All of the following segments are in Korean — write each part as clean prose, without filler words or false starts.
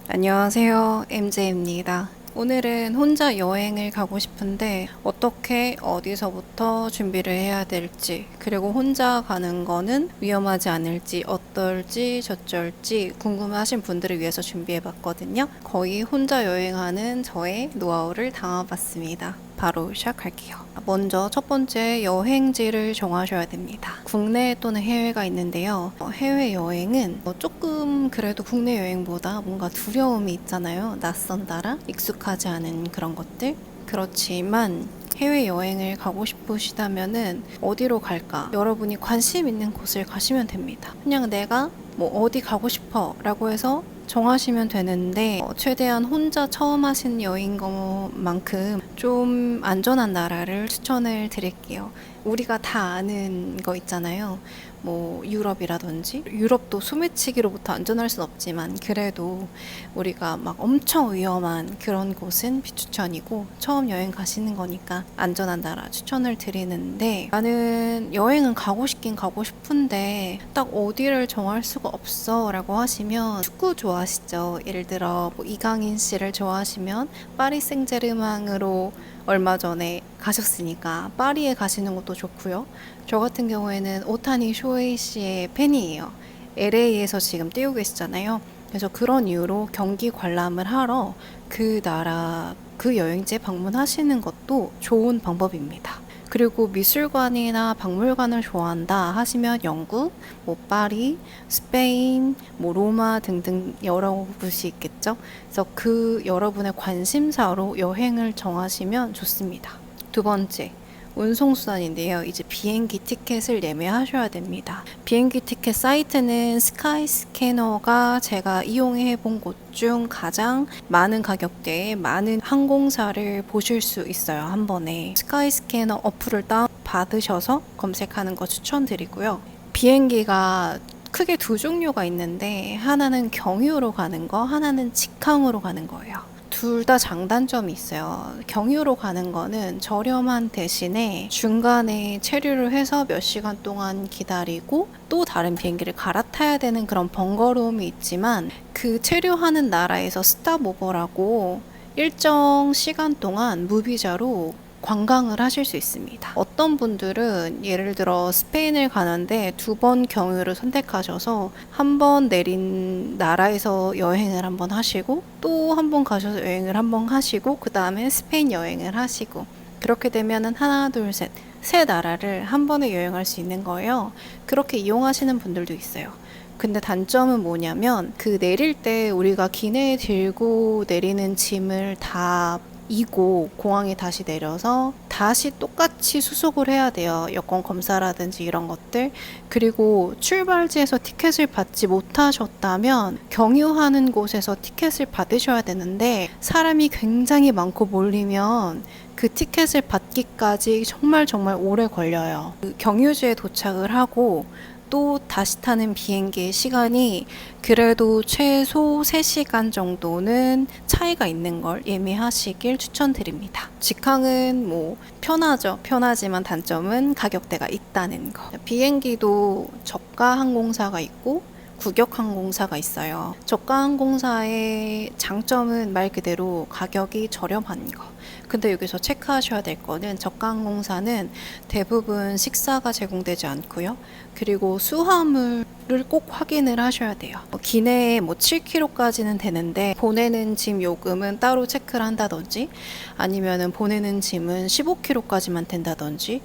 안녕하세요. MJ입니다. 오늘은 혼자 여행을 가고 싶은데 어떻게 어디서부터 준비를 해야 될지, 그리고 혼자 가는 거는 위험하지 않을지, 어떨지 저쩔지 궁금하신 분들을 위해서 준비해 봤거든요. 거의 혼자 여행하는 저의 노하우를 담아봤습니다. 바로 시작할게요. 먼저 첫 번째, 여행지를 정하셔야 됩니다. 국내 또는 해외가 있는데요. 해외여행은 조금 그래도 국내 여행보다 뭔가 두려움이 있잖아요. 낯선 나라, 익숙하지 않은 그런 것들. 그렇지만 해외여행을 가고 싶으시다면은 어디로 갈까? 여러분이 관심 있는 곳을 가시면 됩니다. 그냥 내가 뭐 어디 가고 싶어 라고 해서 정하시면 되는데 최대한 혼자 처음 하신 여행인 것만큼 좀 안전한 나라를 추천을 드릴게요. 우리가 다 아는 거 있잖아요. 뭐 유럽이라든지, 유럽도 소매치기로부터 안전할 순 없지만 그래도 우리가 막 엄청 위험한 그런 곳은 비추천이고, 처음 여행 가시는 거니까 안전한 나라 추천을 드리는데, 나는 여행은 가고 싶긴 가고 싶은데 딱 어디를 정할 수가 없어 라고 하시면, 축구 좋아하시죠? 예를 들어 뭐 이강인 씨를 좋아하시면 파리 생제르맹으로 얼마 전에 가셨으니까 파리에 가시는 것도 좋고요. 저 같은 경우에는 오타니 쇼헤이 씨의 팬이에요. LA에서 지금 뛰고 계시잖아요. 그래서 그런 이유로 경기 관람을 하러 그 나라, 그 여행지에 방문하시는 것도 좋은 방법입니다. 그리고 미술관이나 박물관을 좋아한다 하시면 영국, 뭐 파리, 스페인, 뭐 로마 등등 여러 곳이 있겠죠. 그래서 그 여러분의 관심사로 여행을 정하시면 좋습니다. 두 번째, 운송수단인데요. 이제 비행기 티켓을 예매하셔야 됩니다. 비행기 티켓 사이트는 스카이스캐너가 제가 이용해 본 곳 중 가장 많은 가격대에 많은 항공사를 보실 수 있어요. 한 번에. 스카이스캐너 어플을 다운 받으셔서 검색하는 거 추천드리고요. 비행기가 크게 두 종류가 있는데, 하나는 경유로 가는 거, 하나는 직항으로 가는 거예요. 둘 다 장단점이 있어요. 경유로 가는 거는 저렴한 대신에 중간에 체류를 해서 몇 시간 동안 기다리고 또 다른 비행기를 갈아타야 되는 그런 번거로움이 있지만, 그 체류하는 나라에서 스탑오버라고 일정 시간 동안 무비자로 관광을 하실 수 있습니다. 어떤 분들은 예를 들어 스페인을 가는데 두 번 경유를 선택하셔서 한 번 내린 나라에서 여행을 한번 하시고, 또 한 번 가셔서 여행을 한번 하시고, 그 다음에 스페인 여행을 하시고, 그렇게 되면은 하나 둘 세 나라를 한 번에 여행할 수 있는 거예요. 그렇게 이용하시는 분들도 있어요. 근데 단점은 뭐냐면, 그 내릴 때 우리가 기내에 들고 내리는 짐을 다 이고 공항에 다시 내려서 다시 똑같이 수속을 해야 돼요. 여권 검사라든지 이런 것들. 그리고 출발지에서 티켓을 받지 못하셨다면 경유하는 곳에서 티켓을 받으셔야 되는데, 사람이 굉장히 많고 몰리면 그 티켓을 받기까지 정말 오래 걸려요. 그 경유지에 도착을 하고 또 다시 타는 비행기의 시간이 그래도 최소 3시간 정도는 차이가 있는 걸 예매하시길 추천드립니다. 직항은 뭐 편하죠. 편하지만 단점은 가격대가 있다는 거. 비행기도 저가 항공사가 있고 국역 항공사가 있어요. 저가 항공사의 장점은 말 그대로 가격이 저렴한 거. 근데 여기서 체크하셔야 될 거는, 저가 항공사는 대부분 식사가 제공되지 않고요. 그리고 수화물을 꼭 확인을 하셔야 돼요. 기내에 뭐 7kg까지는 되는데 보내는 짐 요금은 따로 체크를 한다든지, 아니면은 보내는 짐은 15kg까지만 된다든지,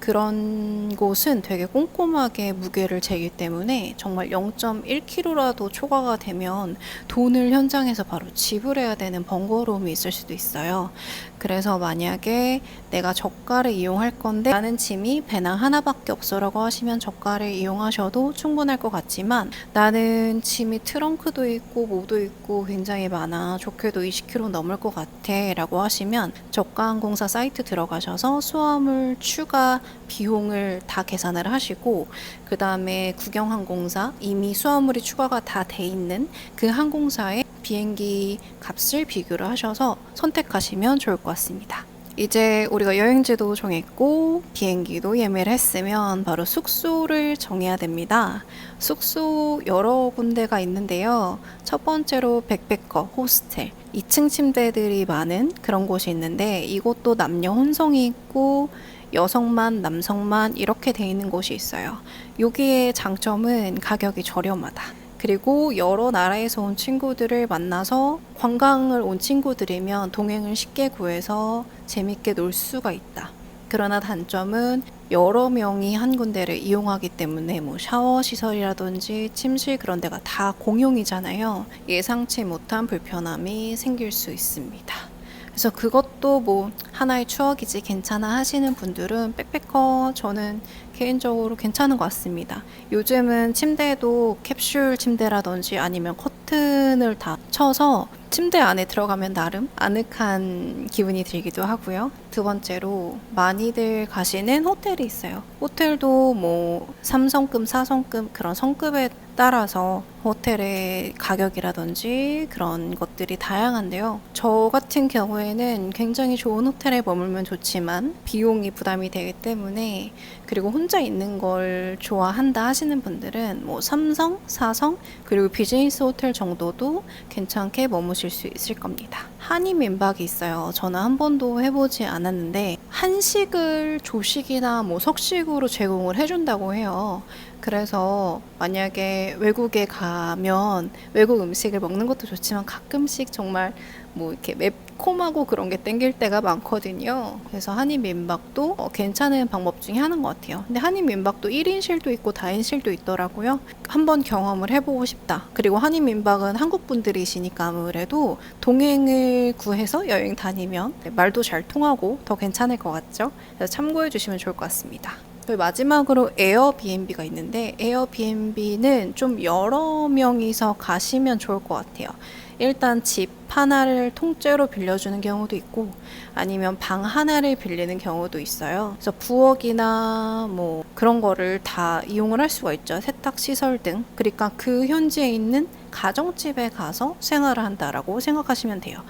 그런 곳은 되게 꼼꼼하게 무게를 재기 때문에 정말 0.1kg라도 초과가 되면 돈을 현장에서 바로 지불해야 되는 번거로움이 있을 수도 있어요. 그래서 만약에 내가 저가를 이용할 건데 나는 짐이 배낭 하나밖에 없어라고 하시면 저가를 이용하셔도 충분할 것 같지만, 나는 짐이 트렁크도 있고 뭐도 있고 굉장히 많아, 좋게도 20kg 넘을 것 같아 라고 하시면 저가 항공사 사이트 들어가셔서 수화물 추가 비용을 다 계산을 하시고, 그 다음에 국영항공사 이미 수화물이 추가가 다 돼 있는 그 항공사의 비행기 값을 비교를 하셔서 선택하시면 좋을 것 같습니다. 이제 우리가 여행지도 정했고 비행기도 예매를 했으면 바로 숙소를 정해야 됩니다. 숙소 여러 군데가 있는데요. 첫 번째로 백패커 호스텔, 2층 침대들이 많은 그런 곳이 있는데 이곳도 남녀 혼성이 있고 여성만 남성만 이렇게 돼 있는 곳이 있어요. 여기의 장점은 가격이 저렴하다. 그리고 여러 나라에서 온 친구들을 만나서 관광을 온 친구들이면 동행을 쉽게 구해서 재밌게 놀 수가 있다. 그러나 단점은 여러 명이 한 군데를 이용하기 때문에 뭐 샤워 시설이라든지 침실 그런 데가 다 공용이잖아요. 예상치 못한 불편함이 생길 수 있습니다. 그래서 그것도 뭐 하나의 추억이지 괜찮아 하시는 분들은 백패커 저는 개인적으로 괜찮은 것 같습니다. 요즘은 침대도 캡슐 침대라든지 아니면 커튼을 다 쳐서 침대 안에 들어가면 나름 아늑한 기분이 들기도 하고요. 두 번째로 많이들 가시는 호텔이 있어요. 호텔도 뭐 3성급, 4성급 그런 성급에 따라서 호텔의 가격이라든지 그런 것들이 다양한데요. 저 같은 경우에는 굉장히 좋은 호텔에 머물면 좋지만 비용이 부담이 되기 때문에 그리고 혼자 있는 걸 좋아한다 하시는 분들은 뭐 3성, 4성 그리고 비즈니스 호텔 정도도 괜찮게 머무실 수 있을 겁니다. 한인 민박이 있어요. 저는 한 번도 해보지 않았는데 한식을 조식이나 뭐 석식으로 제공을 해준다고 해요. 그래서 만약에 외국에 가면 외국 음식을 먹는 것도 좋지만 가끔씩 정말 뭐 이렇게 매콤하고 그런 게 땡길 때가 많거든요. 그래서 한인 민박도 괜찮은 방법 중에 하나인 것 같아요. 근데 한인 민박도 1인실도 있고 다인실도 있더라고요. 한번 경험을 해보고 싶다. 그리고 한인 민박은 한국 분들이시니까 아무래도 동행을 구해서 여행 다니면 말도 잘 통하고 더 괜찮을 것 같죠? 그래서 참고해 주시면 좋을 것 같습니다. 그리고 마지막으로 에어비앤비가 있는데 에어비앤비는 좀 여러 명이서 가시면 좋을 것 같아요. 일단 집 하나를 통째로 빌려주는 경우도 있고 아니면 방 하나를 빌리는 경우도 있어요. 그래서 부엌이나 뭐 그런 거를 다 이용을 할 수가 있죠. 세탁시설 등. 그러니까 그 현지에 있는 가정집에 가서 생활을 한다라고 생각하시면 돼요.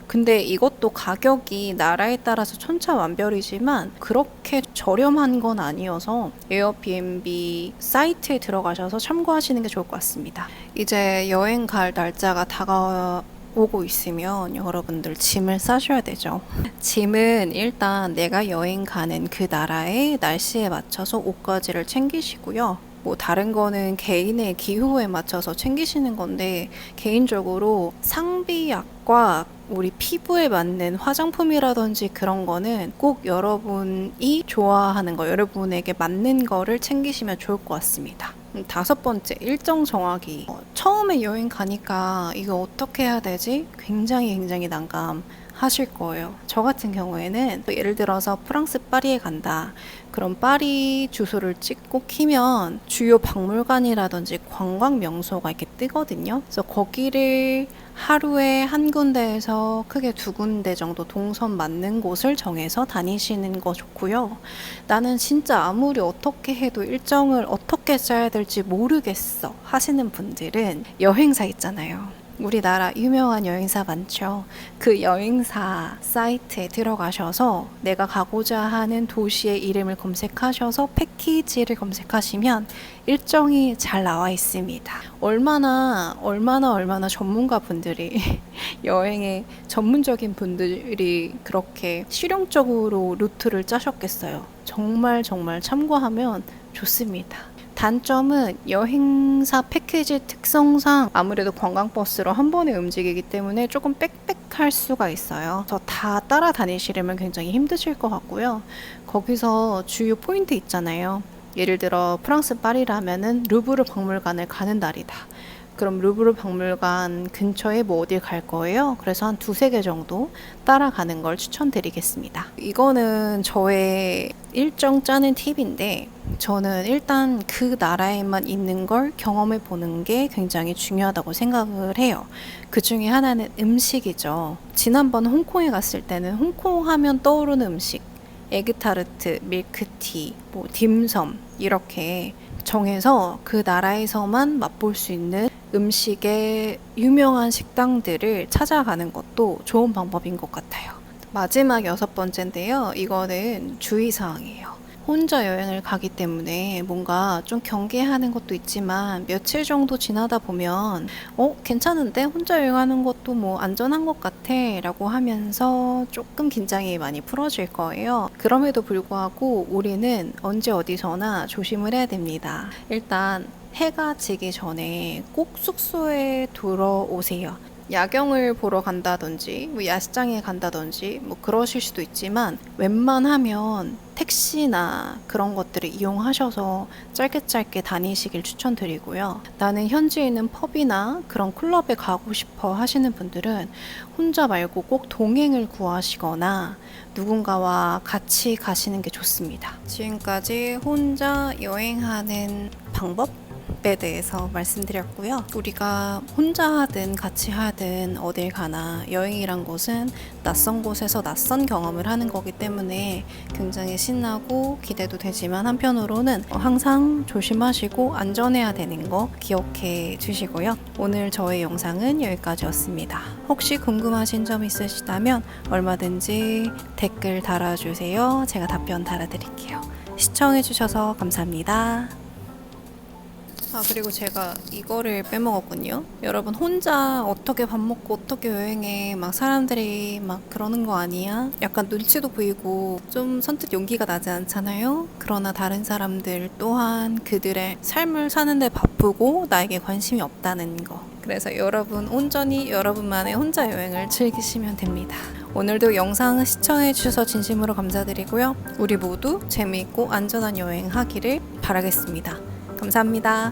근데 이것도 가격이 나라에 따라서 천차만별이지만 그렇게 저렴한 건 아니어서 에어비앤비 사이트에 들어가셔서 참고하시는 게 좋을 것 같습니다. 이제 여행 갈 날짜가 다가오고 있으면 여러분들 짐을 싸셔야 되죠. 짐은 일단 내가 여행 가는 그 나라의 날씨에 맞춰서 옷가지를 챙기시고요. 뭐 다른 거는 개인의 기호에 맞춰서 챙기시는 건데 개인적으로 상비약과 우리 피부에 맞는 화장품이라든지 그런 거는 꼭 여러분이 좋아하는 거, 여러분에게 맞는 거를 챙기시면 좋을 것 같습니다. 다섯 번째, 일정 정하기. 처음에 여행 가니까 이거 어떻게 해야 되지? 굉장히 난감하실 거예요. 저 같은 경우에는 예를 들어서 프랑스 파리에 간다. 그럼 파리 주소를 찍고 키면 주요 박물관이라든지 관광 명소가 이렇게 뜨거든요. 그래서 거기를 하루에 한 군데에서 크게 두 군데 정도 동선 맞는 곳을 정해서 다니시는 거 좋고요. 나는 진짜 아무리 어떻게 해도 일정을 어떻게 짜야 될지 모르겠어 하시는 분들은 여행사 있잖아요. 우리나라 유명한 여행사 많죠. 그 여행사 사이트에 들어가셔서 내가 가고자 하는 도시의 이름을 검색하셔서 패키지를 검색하시면 일정이 잘 나와 있습니다. 얼마나 전문가 분들이 여행에 전문적인 분들이 그렇게 실용적으로 루트를 짜셨겠어요. 정말 참고하면 좋습니다. 단점은 여행사 패키지 특성상 아무래도 관광버스로 한 번에 움직이기 때문에 조금 빽빽할 수가 있어요. 그래서 다 따라다니시려면 굉장히 힘드실 것 같고요. 거기서 주요 포인트 있잖아요. 예를 들어 프랑스 파리라면은 루브르 박물관을 가는 날이다. 그럼 루브르 박물관 근처에 뭐 어딜 갈 거예요? 그래서 한 두세 개 정도 따라가는 걸 추천드리겠습니다. 이거는 저의 일정 짜는 팁인데 저는 일단 그 나라에만 있는 걸 경험해 보는 게 굉장히 중요하다고 생각을 해요. 그 중에 하나는 음식이죠. 지난번 홍콩에 갔을 때는 홍콩 하면 떠오르는 음식, 에그타르트, 밀크티, 뭐 딤섬 이렇게 정해서 그 나라에서만 맛볼 수 있는 음식의 유명한 식당들을 찾아가는 것도 좋은 방법인 것 같아요. 마지막 6번째인데요. 이거는 주의사항이에요. 혼자 여행을 가기 때문에 뭔가 좀 경계하는 것도 있지만 며칠 정도 지나다 보면 괜찮은데? 혼자 여행하는 것도 뭐 안전한 것 같아 라고 하면서 조금 긴장이 많이 풀어질 거예요. 그럼에도 불구하고 우리는 언제 어디서나 조심을 해야 됩니다. 일단 해가 지기 전에 꼭 숙소에 들어오세요. 야경을 보러 간다든지 뭐 야시장에 간다든지 뭐 그러실 수도 있지만 웬만하면 택시나 그런 것들을 이용하셔서 짧게 다니시길 추천드리고요. 나는 현지에 있는 펍이나 그런 클럽에 가고 싶어 하시는 분들은 혼자 말고 꼭 동행을 구하시거나 누군가와 같이 가시는 게 좋습니다. 지금까지 혼자 여행하는 방법? 에 대해서 말씀드렸고요. 우리가 혼자 하든 같이 하든 어딜 가나 여행이란 것은 낯선 곳에서 낯선 경험을 하는 거기 때문에 굉장히 신나고 기대도 되지만 한편으로는 항상 조심하시고 안전해야 되는 거 기억해 주시고요. 오늘 저의 영상은 여기까지였습니다. 혹시 궁금하신 점 있으시다면 얼마든지 댓글 달아주세요. 제가 답변 달아드릴게요. 시청해주셔서 감사합니다. 그리고 제가 이거를 빼먹었군요. 여러분, 혼자 어떻게 밥 먹고 어떻게 여행해? 막 사람들이 막 그러는 거 아니야? 약간 눈치도 보이고 좀 선뜻 용기가 나지 않잖아요? 그러나 다른 사람들 또한 그들의 삶을 사는데 바쁘고 나에게 관심이 없다는 거. 그래서 여러분 온전히 여러분만의 혼자 여행을 즐기시면 됩니다. 오늘도 영상 시청해주셔서 진심으로 감사드리고요. 우리 모두 재미있고 안전한 여행 하기를 바라겠습니다. 감사합니다.